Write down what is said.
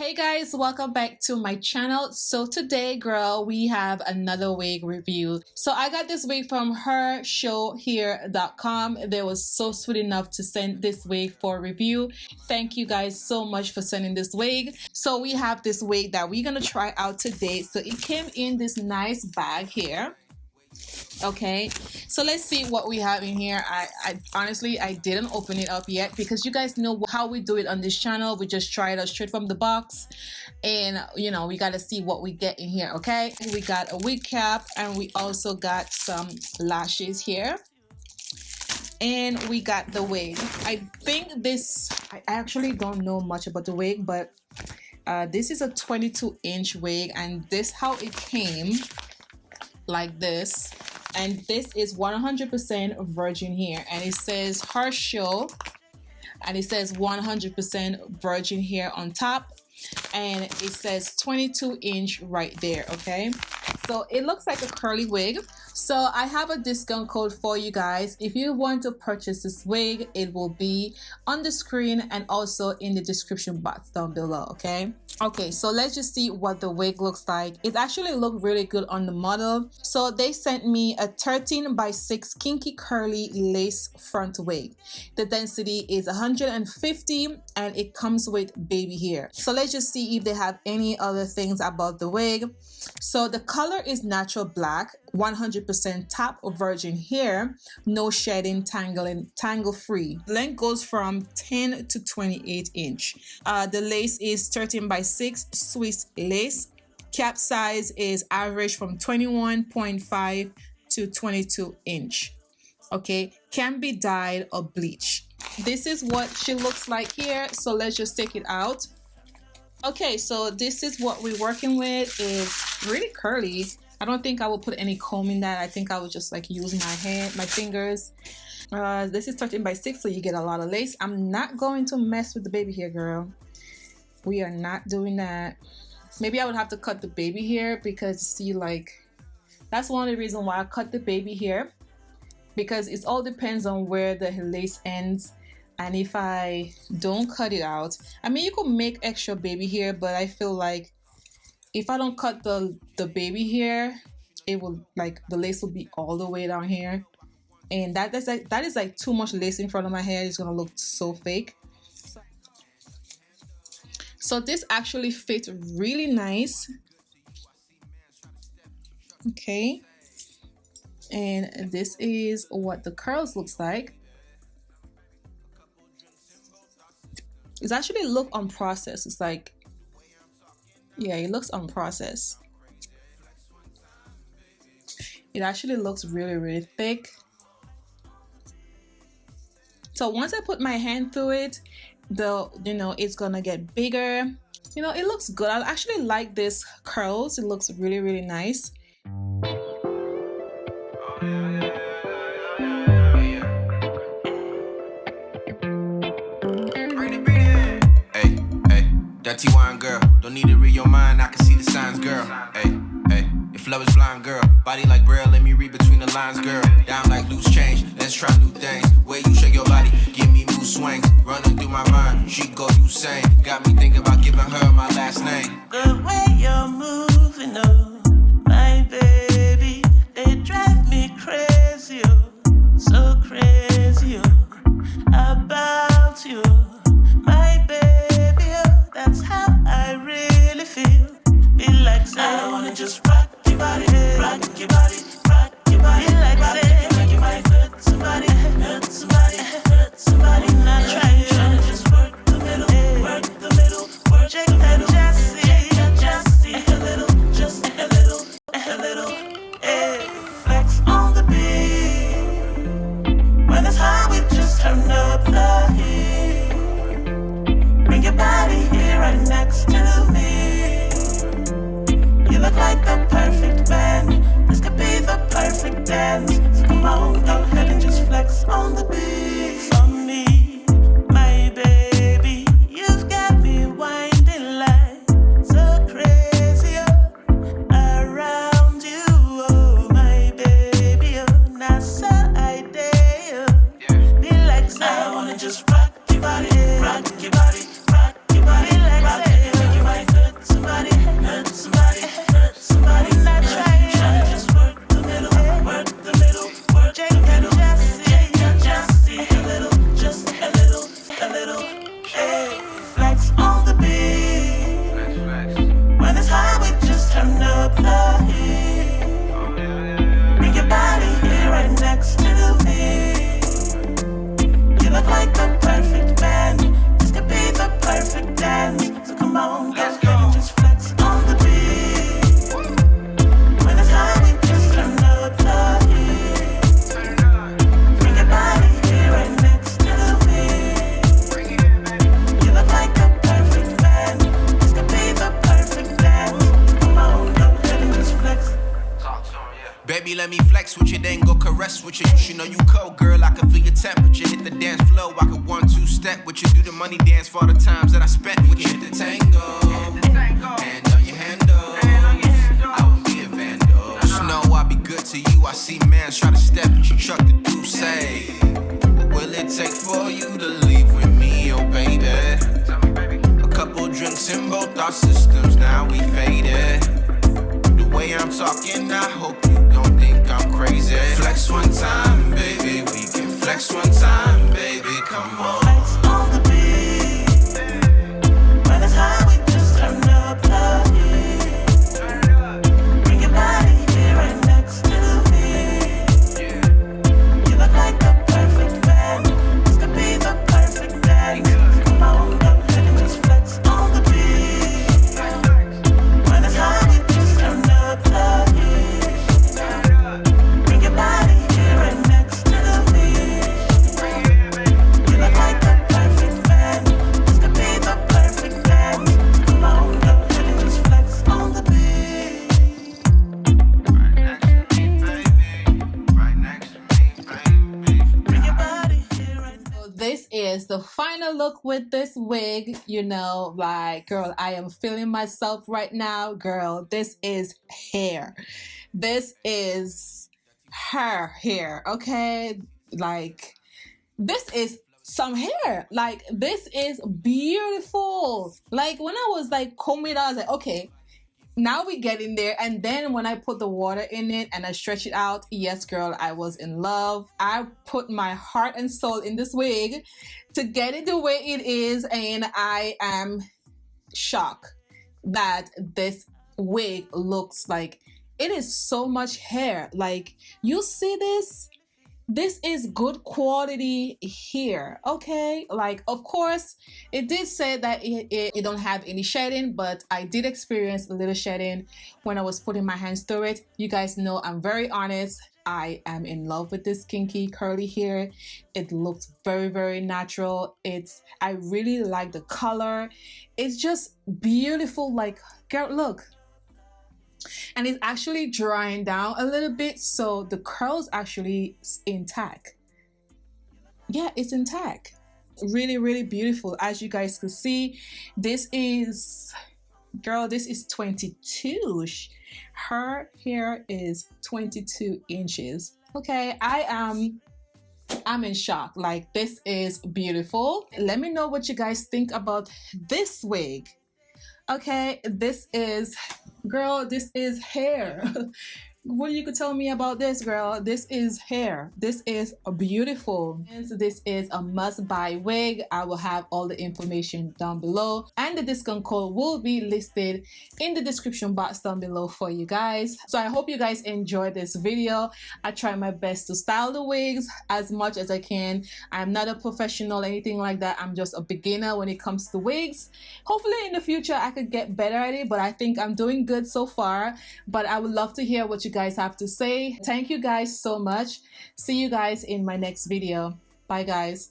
Hey guys, welcome back to my channel. So today, girl, we have another wig review. So I got this wig from hershowhere.com. They was so sweet enough to send this wig for review. Thank you guys so much for sending this wig. So we have this wig that we're gonna try out today. So it came in this nice bag here. Okay, so let's see what we have in here. I honestly, I didn't open it up yet because you guys know how we do it on this channel. We just try it out straight from the box, and you know, we got to see what we get in here. Okay, we got a wig cap, and we also got some lashes here, and we got the wig. I think this, I actually don't know much about the wig, but this is a 22-inch wig, and this how it came, like this. And this is 100% virgin hair, and it says Herschel, and it says 100% virgin hair on top, and it says 22-inch right there. Okay, so it looks like a curly wig. So I have a discount code for you guys. If you want to purchase this wig, it will be on the screen and also in the description box down below. Okay, so let's just see what the wig looks like. It actually looked really good on the model. So they sent me a 13x6 kinky curly lace front wig. The density is 150 and it comes with baby hair. So let's just see if they have any other things about the wig. So the color is natural black, 100% top of virgin hair, no shedding, tangle free. Length goes from 10 to 28 inch. The lace is 13x6 Swiss lace. Cap size is average from 21.5 to 22 inch. Okay, can be dyed or bleached. This is what she looks like here. So let's just take it out. Okay, so this is what we're working with. It's really curly. I don't think I will put any comb in that. I think I will just like use my fingers. This is 13x6, so you get a lot of lace. I'm not going to mess with the baby hair, girl. We are not doing that. Maybe I would have to cut the baby hair because see, like, that's one of the reasons why I cut the baby hair, because it all depends on where the lace ends. And if I don't cut it out, I mean, you could make extra baby hair, but I feel like if I don't cut the baby hair, it will, like, the lace will be all the way down here, and that is like too much lace in front of my hair. It's gonna look so fake. So this actually fits really nice. Okay, and this is what the curls looks like. It's actually look unprocessed. It's like, yeah, it looks unprocessed. It actually looks really, really thick. So once I put my hand through it, you know, it's gonna get bigger. You know, it looks good. I actually like this curls. It looks really, really nice. That T1 girl, don't need to read your mind, I can see the signs, girl. Hey, if love is blind, girl, body like Braille, let me read between the lines, girl. Down like loose change, let's try new things. Way you shake your body, give me mood swings. Running through my mind, she go Usain. Got me thinking about giving her my last name. The way you're moving, oh, my baby, they drive me crazy, oh, so crazy, oh, about you, my baby. That's how I really feel. Feel like say I wanna just rock your body, rock your body, rock your body. Feel like say like you might hurt somebody, hurt somebody, hurt somebody. Not trying to just work the middle, work the middle, work. flex with you, then go caress with you. You should know you cold, girl. I can feel your temperature. Hit the dance floor. I could 1-2 step with you. Do the money dance for the times that I spent with you. Hit the tango. Hand on your handle. I won't be a vandal. Just know I'll be good to you. I see mans try to step, but you truck the do say. What will it take for you to leave with me, oh baby? A couple drinks in both our systems, now we faded. The way I'm talking, I hope you don't think I'm crazy. Flex one time, baby. We can flex one time, baby. Come on. Flex on the beat. When it's high, we just turn up the heat. Bring your body here right next to me. You look like the perfect man. This could be the perfect dance. Come on, go ahead and just flex on the beat. When it's high, we just turn up the heat. Bring your body here right next to me. You look like the perfect man. This could be the perfect dance. Come on, go ahead and just flex on the beat. Right next to me, baby. Bring your body here right So this is the final look with this wig. You know, like, girl, I am feeling myself right now. Girl, this is hair. This is her hair, okay? Like, this is some hair. Like, this is beautiful. Like, when I was like combing it out, I was like, okay, now we get in there. And then when I put the water in it and I stretch it out, yes, girl, I was in love. I put my heart and soul in this wig to get it the way it is, and I am shocked that this wig looks like it is so much hair. Like, you see this? This is good quality hair, okay? Like, of course, it did say that it don't have any shedding, but I did experience a little shedding when I was putting my hands through it. You guys know I'm very honest. I am in love with this kinky curly hair. It looks very, very natural. I really like the color. It's just beautiful. Like, girl, look. And it's actually drying down a little bit, so the curls actually intact. Yeah, it's intact. Really, really beautiful. As you guys can see, this is, girl, this is 22. Her hair is 22 inches. Okay, I'm in shock. Like, this is beautiful. Let me know what you guys think about this wig. Okay, this is, girl, this is hair. What you could tell me about this, girl? This is hair. This is beautiful. This is a must-buy wig. I will have all the information down below, and the discount code will be listed in the description box down below for you guys. So I hope you guys enjoyed this video. I try my best to style the wigs as much as I can. I'm not a professional or anything like that. I'm just a beginner when it comes to wigs. Hopefully in the future I could get better at it, but I think I'm doing good so far. But I would love to hear what you guys have to say. Thank you guys so much. See you guys in my next video. Bye guys.